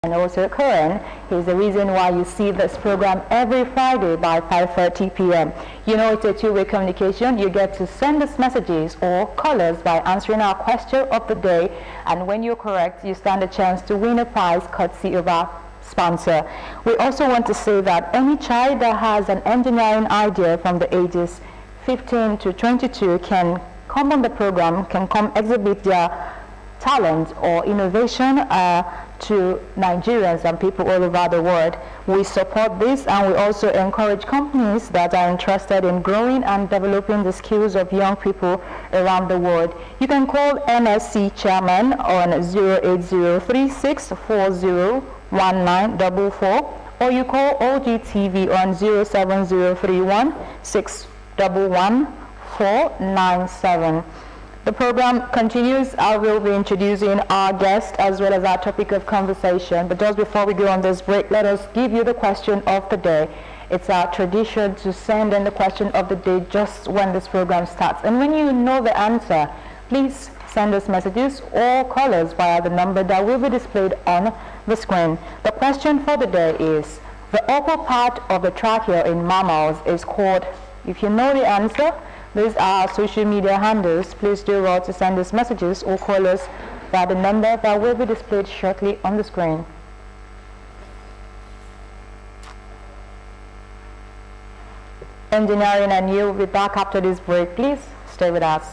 And also Karen is the reason why you see this program every Friday by 5:30 p.m. You know, it's a two-way communication. You get to send us messages or call us by answering our question of the day, and when you're correct, you stand a chance to win a prize courtesy of our sponsor. We also want to say that any child that has an engineering idea from the ages 15 to 22 can come on the program, can come exhibit their talent or innovation to Nigerians and people all over the world. We support this, and we also encourage companies that are interested in growing and developing the skills of young people around the world. You can call NSC Chairman on 08036401944, or you call OGTV on 07031611497. The program continues. I will be introducing our guest as well as our topic of conversation. But just before we go on this break, let us give you the question of the day. It's our tradition to send in the question of the day just when this program starts. And when you know the answer, please send us messages or call us via the number that will be displayed on the screen. The question for the day is, the upper part of the trachea in mammals is called, if you know the answer, these are our social media handles. Please do well to send us messages or call us by the number that will be displayed shortly on the screen. Engineering and you will be back after this break. Please stay with us.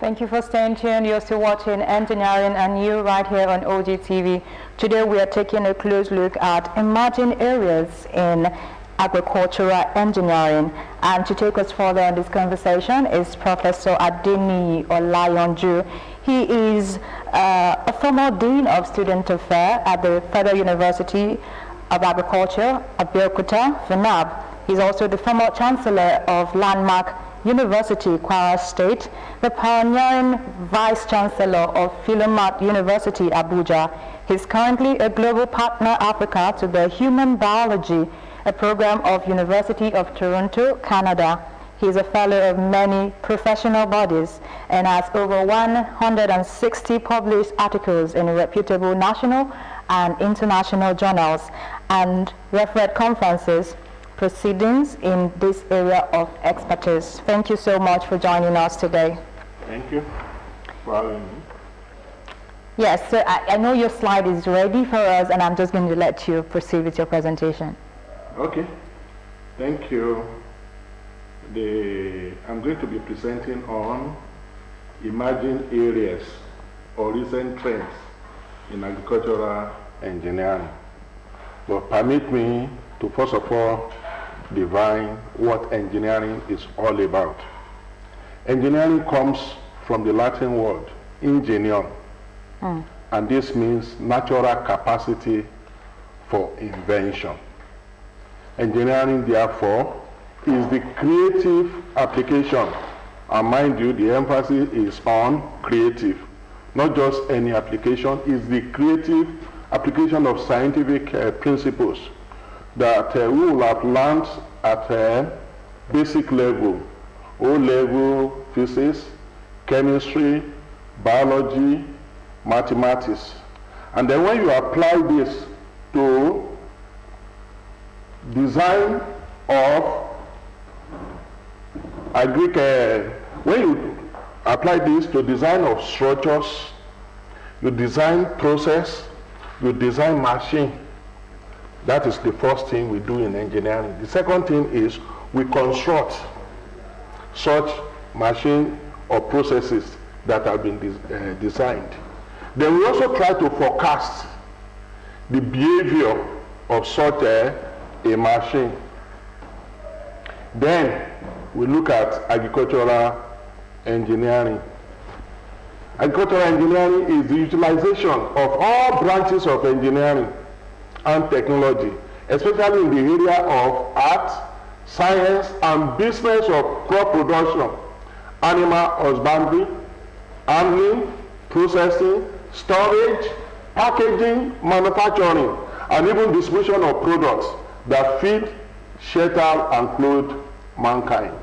Thank you for staying tuned. You're still watching Engineering and You right here on OGTV. Today we are taking a close look at emerging areas in agricultural engineering. And to take us further on this conversation is Professor ADENIYI OLAYANJU. He is a former Dean of Student Affairs at the Federal University of Agriculture, Abeokuta, FNAB. He's also the former Chancellor of Landmark University, Kwara State, the pioneering Vice Chancellor of Philomath University, Abuja. He's currently a Global Partner Africa to the Human Biology, a program of University of Toronto, Canada. He's a fellow of many professional bodies and has over 160 published articles in reputable national and international journals and referred conferences proceedings in this area of expertise. Thank you so much for joining us today. Thank you for having me. Yes, so I know your slide is ready for us, and I'm just going to let you proceed with your presentation. Okay, thank you. I'm going to be presenting on emerging areas or recent trends in agricultural engineering. But permit me to first of all define what engineering is all about. Engineering comes from the Latin word ingenium, and this means natural capacity for invention. Engineering, therefore, is the creative application, and mind you, the emphasis is on creative, not just any application. Is the creative application of scientific principles that we will have learned at basic level, O-level physics, chemistry, biology, mathematics. And then when you apply this to design of when you apply this to design of structures, you design process, you design machine. That is the first thing we do in engineering. The second thing is we construct such machine or processes that have been designed. Then we also try to forecast the behavior of such a machine. Then we look at agricultural engineering. Agricultural engineering is the utilization of all branches of engineering and technology, especially in the area of art, science, and business of crop production, animal husbandry, handling, processing, storage, packaging, manufacturing, and even distribution of products that feed, shelter, and clothe mankind.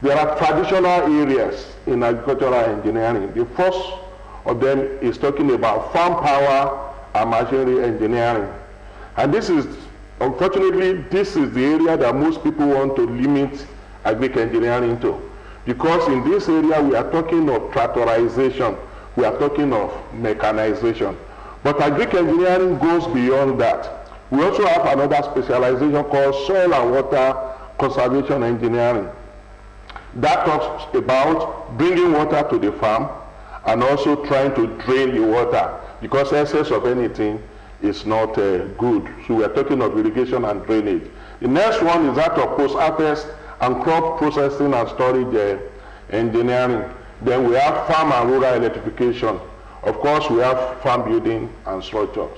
There are traditional areas in agricultural engineering. The first of them is talking about farm power and machinery engineering. And this is, unfortunately, this is the area that most people want to limit agric engineering to. Because in this area, we are talking of tractorization, we are talking of mechanization. But agric engineering goes beyond that. We also have another specialization called soil and water conservation engineering. That talks about bringing water to the farm and also trying to drain the water, because excess of anything is not good. So we are talking of irrigation and drainage. The next one is that of post-harvest and crop processing and storage engineering. Then we have farm and rural electrification. Of course, we have farm building and structures.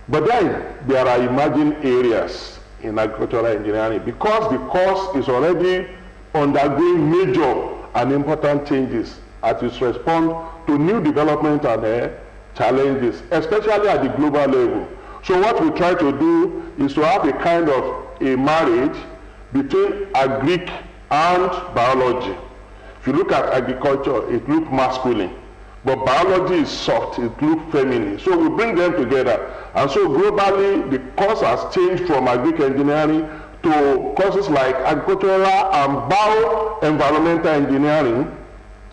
But then there are emerging areas in agricultural engineering, because the course is already undergoing major and important changes as it responds to new development and challenges, especially at the global level. So what we try to do is to have a kind of a marriage between agric and biology. If you look at agriculture, it looks masculine, but biology is soft, it looks feminine. So we bring them together. And so globally, the course has changed from agric engineering to courses like agricultural and bioenvironmental engineering,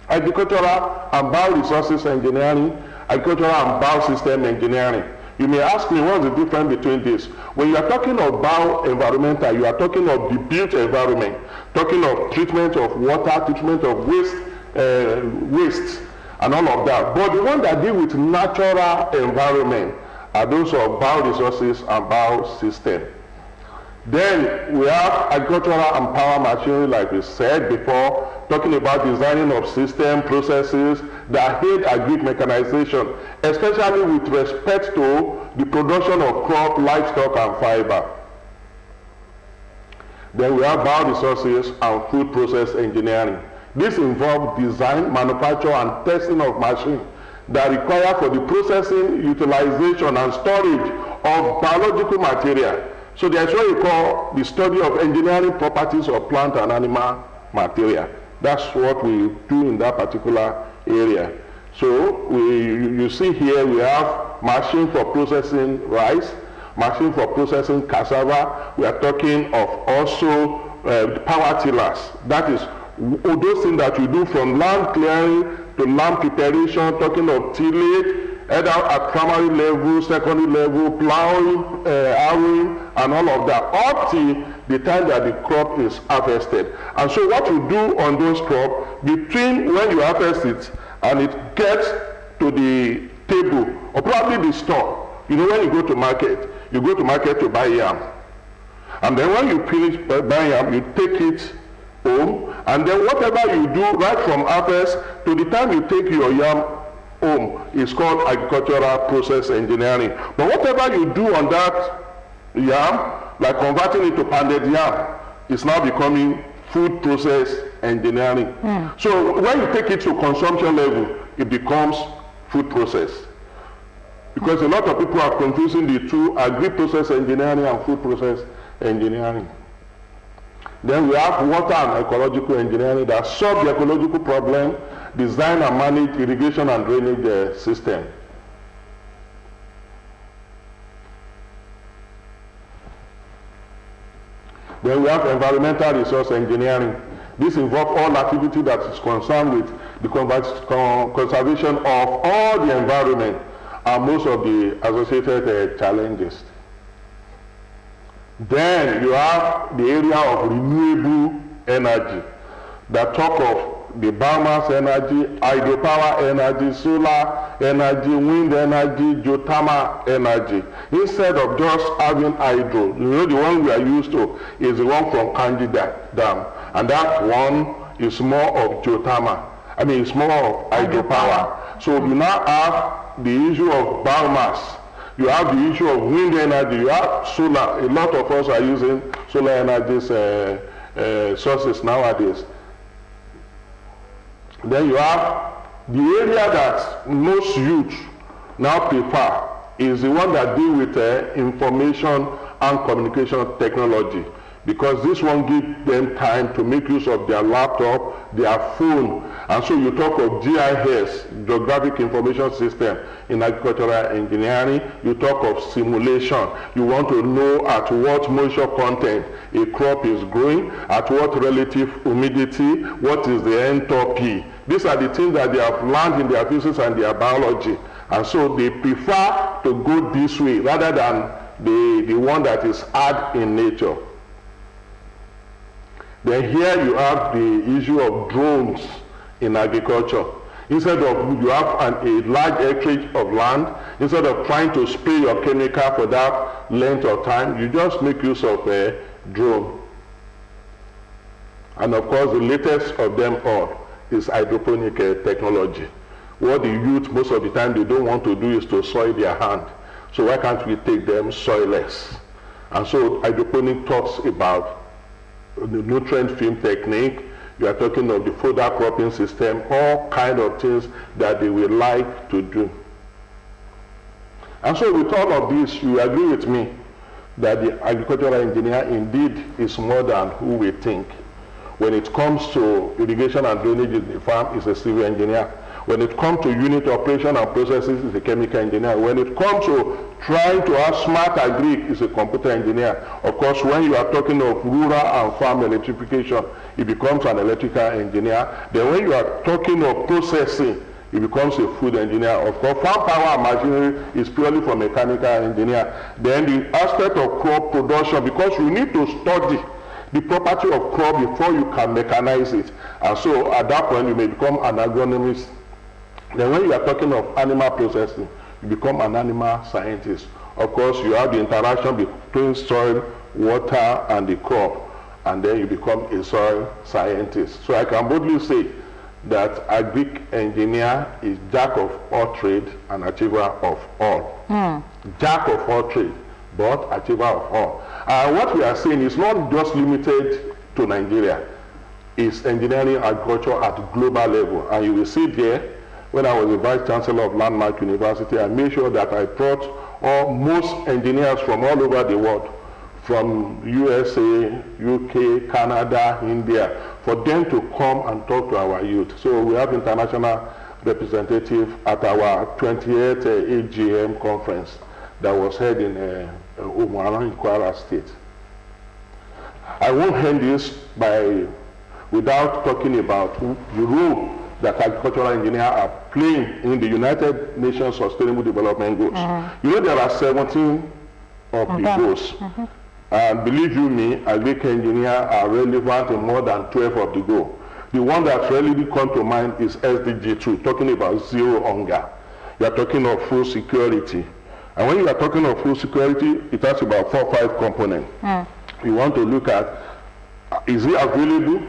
agricultural and bioresources engineering, agricultural and biosystem engineering. You may ask me, what's the difference between this? When you are talking of bioenvironmental, you are talking of the built environment, talking of treatment of water, treatment of waste, and all of that. But the one that deal with natural environment are those of bioresources and biosystem. Then we have agricultural and power machinery, like we said before, talking about designing of system processes that aid agric mechanization, especially with respect to the production of crop, livestock, and fiber. Then we have bioresources and food process engineering. This involves design, manufacture, and testing of machines that require for the processing, utilization, and storage of biological material. So there's what we call the study of engineering properties of plant and animal material. That's what we do in that particular area. So you see here we have machine for processing rice, machine for processing cassava. We are talking of also power tillers. That is those things that we do from land clearing to land preparation, talking of tillage, either at primary level, secondary level, plowing, harrowing, and all of that, up till the time that the crop is harvested. And so what you do on those crops, between when you harvest it and it gets to the table, or probably the store, you know, when you go to market to buy yam. And then when you finish buying yam, you take it home, and then whatever you do right from harvest to the time you take your yam home is called agricultural process engineering. But whatever you do on that yam, like converting it to pounded yam, is now becoming food process engineering. So when you take it to consumption level, it becomes food process. Because a lot of people are confusing the two, agri-process engineering and food process engineering. Then we have water and ecological engineering that solve the ecological problem, design and manage irrigation and drainage system. Then we have environmental resource engineering. This involves all activity that is concerned with the conservation of all the environment and most of the associated challenges. Then you have the area of renewable energy that talk of the biomass energy, hydropower energy, solar energy, wind energy, geothermal energy. Instead of just having hydro, you know, the one we are used to is the one from Kanji Dam. And that one is more of geothermal. I mean, it's more of hydropower. So you now have the issue of biomass. You have the issue of wind energy. You have solar. A lot of us are using solar energy sources nowadays. Then you have the area that most youth now prefer is the one that deal with information and communication technology, because this one gives them time to make use of their laptop, their phone. And so you talk of GIS, Geographic Information System, in agricultural engineering. You talk of simulation. You want to know at what moisture content a crop is growing, at what relative humidity, what is the enthalpy. These are the things that they have learned in their physics and their biology. And so they prefer to go this way rather than the one that is hard in nature. Then here you have the issue of drones in agriculture. Instead of you have a large acreage of land, instead of trying to spray your chemical for that length of time, you just make use of a drone. And of course, the latest of them all is hydroponic technology. What the youth most of the time they don't want to do is to soil their hand. So why can't we take them soilless? And so hydroponic talks about the nutrient film technique. You are talking of the fodder cropping system, all kind of things that they will like to do. And so with all of this, you agree with me that the agricultural engineer indeed is more than who we think. When it comes to irrigation and drainage in the farm, is a civil engineer. When it comes to unit operation and processes, is a chemical engineer. When it comes to trying to have smart agri, is a computer engineer. Of course, when you are talking of rural and farm electrification, it becomes an electrical engineer. Then when you are talking of processing, it becomes a food engineer. Of course, farm power and machinery is purely for mechanical engineer. Then the aspect of crop production, because you need to study the property of crop before you can mechanize it. And so at that point, you may become an agronomist. Then when you are talking of animal processing, you become an animal scientist. Of course, you have the interaction between soil, water, and the crop, and then you become a soil scientist. So I can boldly say that agric engineer is jack of all trade and achiever of all. Jack of all trade, but achiever of all. What we are saying is not just limited to Nigeria. It's engineering agriculture at global level. And you will see there, when I was the Vice Chancellor of Landmark University, I made sure that I brought most engineers from all over the world, from USA, UK, Canada, India, for them to come and talk to our youth. So we have international representative at our 28th AGM conference that was held in Umuara in Kwara State. I won't end this without talking about the role that agricultural engineers are playing in the United Nations Sustainable Development Goals. You know, there are 17 of the goals. And believe you me, agric engineers are relevant in more than 12 of the goals. The one that really comes to mind is SDG 2, talking about zero hunger. You are talking of food security. And when you are talking of food security, it has about 4 or 5 components. You want to look at, is it available?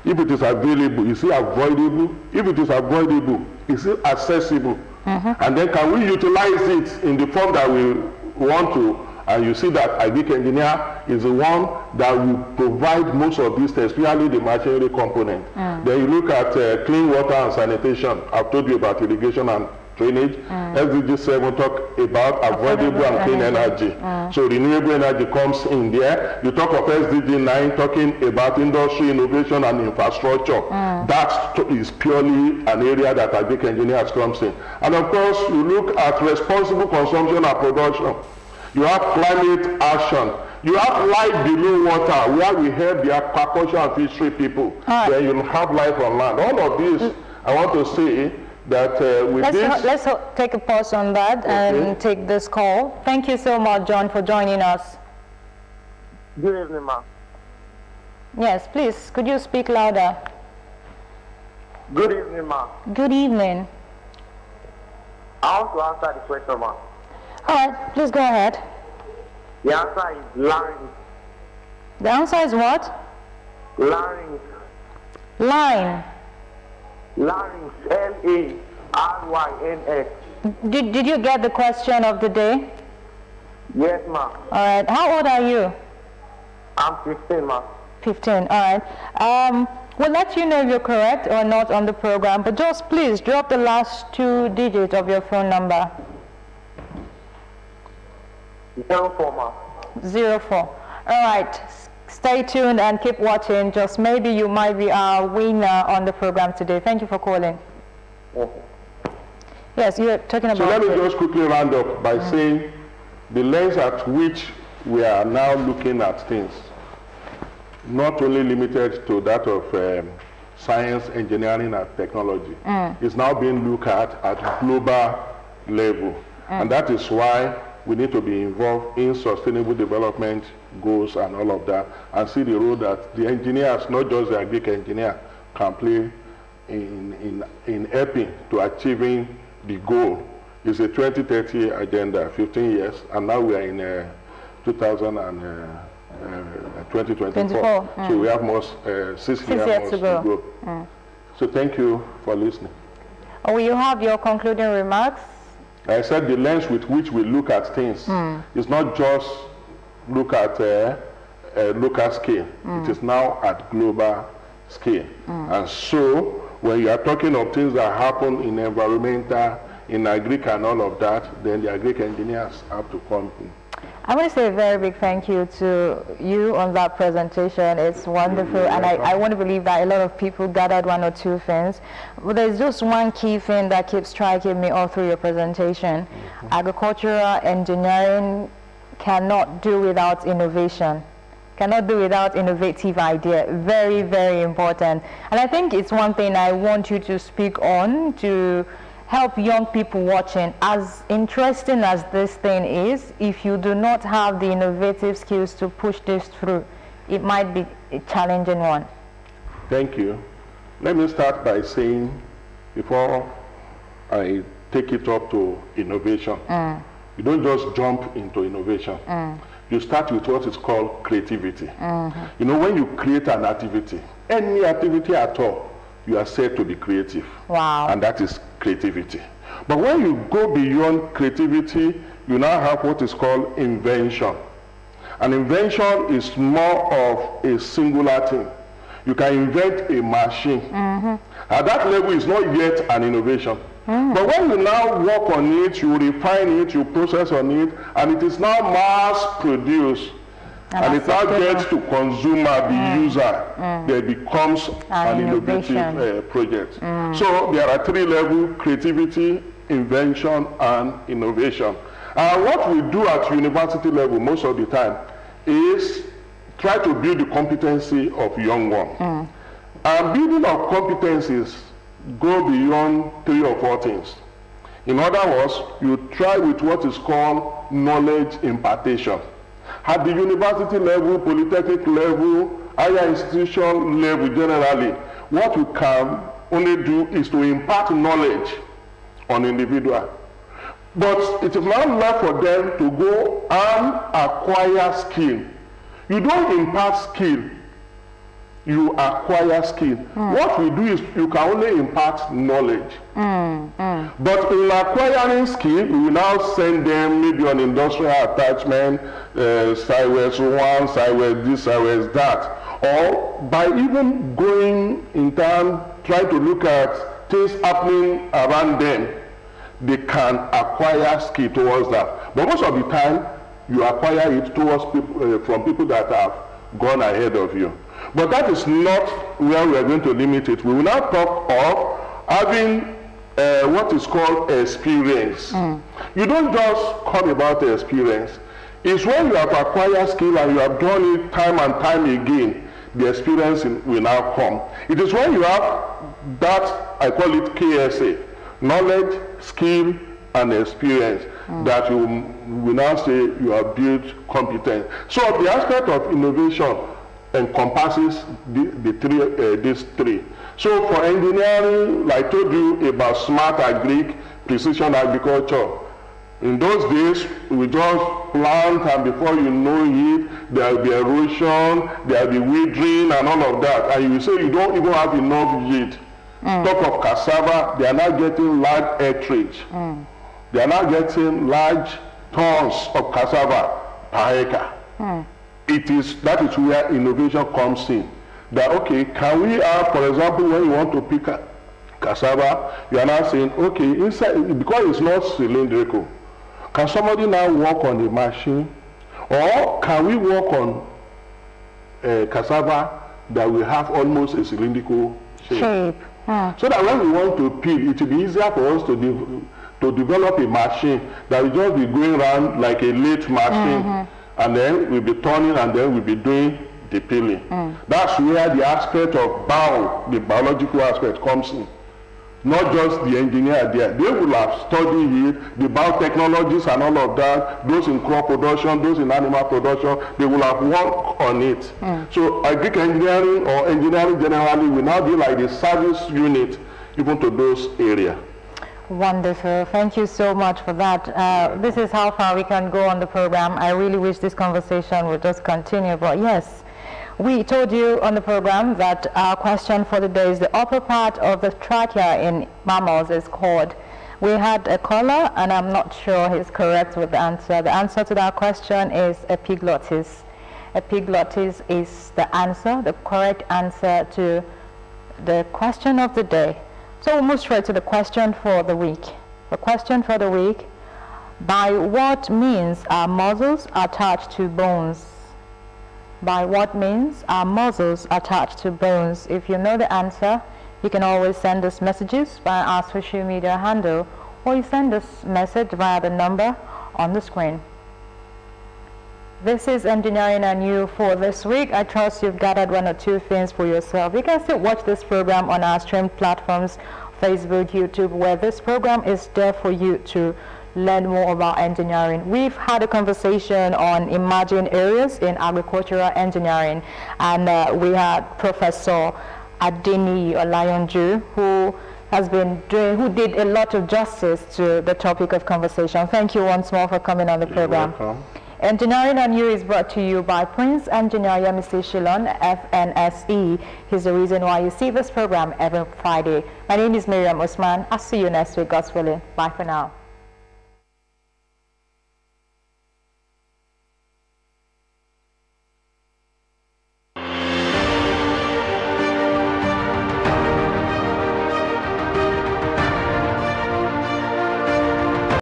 If it is available, is it avoidable? If it is avoidable, is it accessible? And then can we utilize it in the form that we want to? And you see that agric engineer is the one that will provide most of these, especially the machinery component. Then you look at clean water and sanitation. I've told you about irrigation and drainage. SDG 7 talk about avoidable and clean energy. So renewable energy comes in there. You talk of SDG 9 talking about industry, innovation, and infrastructure. That is purely an area that agric engineers comes in. And of course, you look at responsible consumption and production. You have climate action. You have life below water, where we have the aquaculture and fishery people. Then you have life on land. All of this, I want to say that let's take a pause on that and take this call. Thank you so much, John, for joining us. Good evening, ma'am. Yes, please, could you speak louder? Good evening, ma. Good evening. I want to answer the question, ma. All right, please go ahead. The answer is larynx. The answer is what? Larynx. Line. Larynx. L-A-R-Y-N-X. Did you get the question of the day? Yes, ma. All right. How old are you? I'm 15, ma. 15. All right. We'll let you know if you're correct or not on the program, but just please drop the last 2 digits of your phone number. 04, ma. 04. All right. Stay tuned and keep watching. Just maybe you might be our winner on the program today. Thank you for calling. Okay. Yes, you're talking about... So let me just quickly round up by saying the lens at which we are now looking at things, not only limited to that of science, engineering, and technology, is now being looked at global level. And that is why we need to be involved in sustainable development goals and all of that, and see the role that the engineers, not just the agric engineer, can play in helping to achieving the goal. It's a 2030 agenda, 15 years, and now we are in 2024. So we have more 6 years to go. So thank you for listening. Oh, you have your concluding remarks? I said the lens with which we look at things is not just look at local scale. It is now at global scale. And so when you are talking of things that happen in environmental, in agric and all of that, then the agric engineers have to come in. I want to say a very big thank you to you on that presentation. It's wonderful, and I want to believe that a lot of people gathered 1 or 2 things. But there's just one key thing that keeps striking me all through your presentation. Agricultural engineering cannot do without innovation. Cannot do without innovative idea. Very, very important. And I think it's one thing I want you to speak on to help young people watching. As interesting as this thing is, if you do not have the innovative skills to push this through, it might be a challenging one. Thank you. Let me start by saying, before I take it up to innovation, you don't just jump into innovation. You start with what is called creativity. You know, when you create an activity, any activity at all, you are said to be creative. Wow. And that is creativity. But when you go beyond creativity, you now have what is called invention. An invention is more of a singular thing. You can invent a machine. At that level, it's not yet an innovation. But when you now work on it, you refine it, you process on it, and it is now mass produced, and it now gets to consumer, the user, there becomes an innovative project. So there are 3 levels: creativity, invention, and innovation. And what we do at university level most of the time is try to build the competency of young ones. And building of competencies go beyond 3 or 4 things. In other words, you try with what is called knowledge impartation. At the university level, polytechnic level, higher institution level generally, what you can only do is to impart knowledge on individual. But it is now left for them to go and acquire skill. You don't impart skill, you acquire skill. What we do is you can only impart knowledge. But in acquiring skill, we will now send them maybe on industrial attachment, sideways 1, sideways this, sideways that. Or by even going in time, trying to look at things happening around them, they can acquire skill towards that. But most of the time, you acquire it towards people, from people that have gone ahead of you. But that is not where we are going to limit it. We will now talk of having what is called experience. You don't just come about the experience. It's when you have acquired skill and you have done it time and time again, the experience will now come. It is when you have that, I call it KSA, knowledge, skill, and experience, that you will now say you have built competence. So the aspect of innovation encompasses these three. So for engineering, like I told you about smart agric, precision agriculture, in those days, we just plant, and before you know it, there will be erosion, there will be withering and all of that. And you say you don't even have enough yield. Talk of cassava, they are now getting large acreage. They are now getting large tons of cassava per acre. That is where innovation comes in. That, okay, can we have, for example, when you want to pick cassava, you are now saying, okay, inside, because it's not cylindrical, can somebody now work on the machine? Or can we work on cassava that will have almost a cylindrical shape? So that when we want to peel, it will be easier for us to develop a machine that will just be going around like a lathe machine, and then we'll be turning, and then we'll be doing the peeling. That's where the aspect of the biological aspect comes in. Not just the engineer there. They will have studied it, the biotechnologies and all of that, those in crop production, those in animal production, they will have worked on it. So agric engineering, or engineering generally, will now be like the service unit even to those areas. Wonderful. Thank you so much for that. This is how far we can go on the program. I really wish this conversation would just continue, but yes. We told you on the program that our question for the day is the upper part of the trachea in mammals is called. We had a caller, and I'm not sure he's correct with the answer. The answer to that question is epiglottis. Epiglottis is the answer, the correct answer to the question of the day. So we'll move straight to the question for the week. The question for the week: by what means are muscles attached to bones? By what means are muscles attached to bones? If you know the answer, you can always send us messages via our social media handle, or you send us message via the number on the screen. This is Engineering and You for this week. I trust you've gathered one or two things for yourself. You can still watch this program on our stream platforms, Facebook, YouTube, where this program is there for you to learn more about engineering. We've had a conversation on emerging areas in agricultural engineering, and we had Professor ADENIYI OLAYANJU, who did a lot of justice to the topic of conversation. Thank you once more for coming on the program. You're welcome. Engineering and You is brought to you by Prince Engineer Yemisi Shilon, FNSE. He's the reason why you see this program every Friday. My name is Miriam Osman. I'll see you next week, God's willing. Bye for now.